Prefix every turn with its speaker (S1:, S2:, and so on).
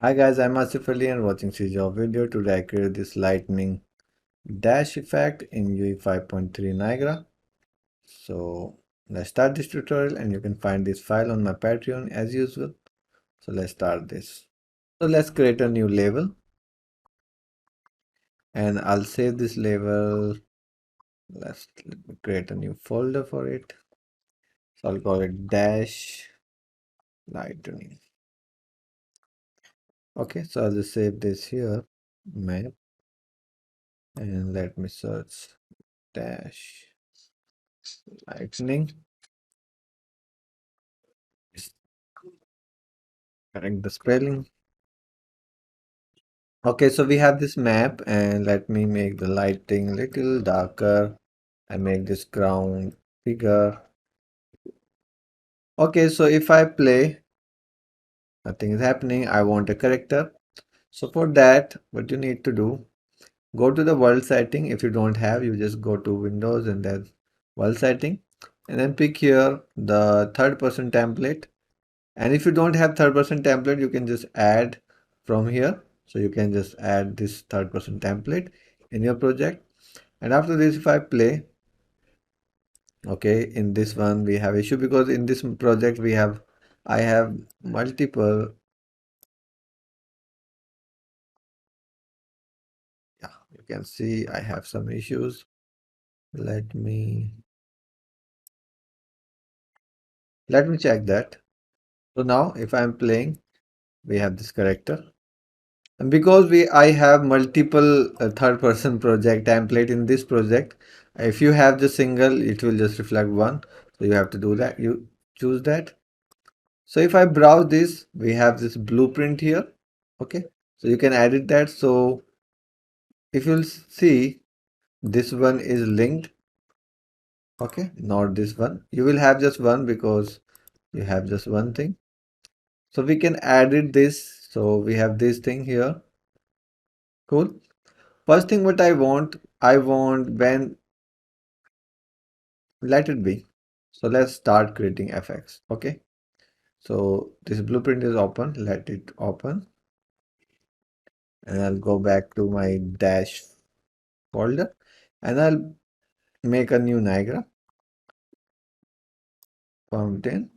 S1: Hi guys, I'm Asif Ali and watching CGHOW video. Today I created this lightning dash effect in UE5.3 Niagara. So let's start this tutorial and you can find this file on my Patreon as usual. So let's start this. So let's create a new label and I'll save this label. Let me create a new folder for it. So I'll call it dash lightning. Okay, so I'll just save this here, map, and let me search dash lightning. Correct the spelling. Okay, so we have this map and let me make the lighting little darker and make this ground bigger. Okay, so if I play, nothing is happening. I want a character. So for that, what you need to do, go to the world setting. If you don't have, you just go to Windows and then world setting and then pick here the third person template. And if you don't have third person template, you can just add from here. So you can just add this third person template in your project. And after this, if I play, okay, in this one we have issue because in this project I have multiple, yeah, you can see I have some issues. Let me check that. So now if I'm playing, we have this character. And because I have multiple third person project template in this project, if you have the single, it will just reflect one. So you have to do that. You choose that. So if I browse this, we have this blueprint here. Okay. So you can edit that. So if you'll see, this one is linked. Okay. Not this one. You will have just one because you have just one thing. So we can edit this. So we have this thing here. Cool. First thing what I want when, let it be. So let's start creating FX. Okay. So this blueprint is open. Let it open. And I'll go back to my dash folder and I'll make a new Niagara fountain.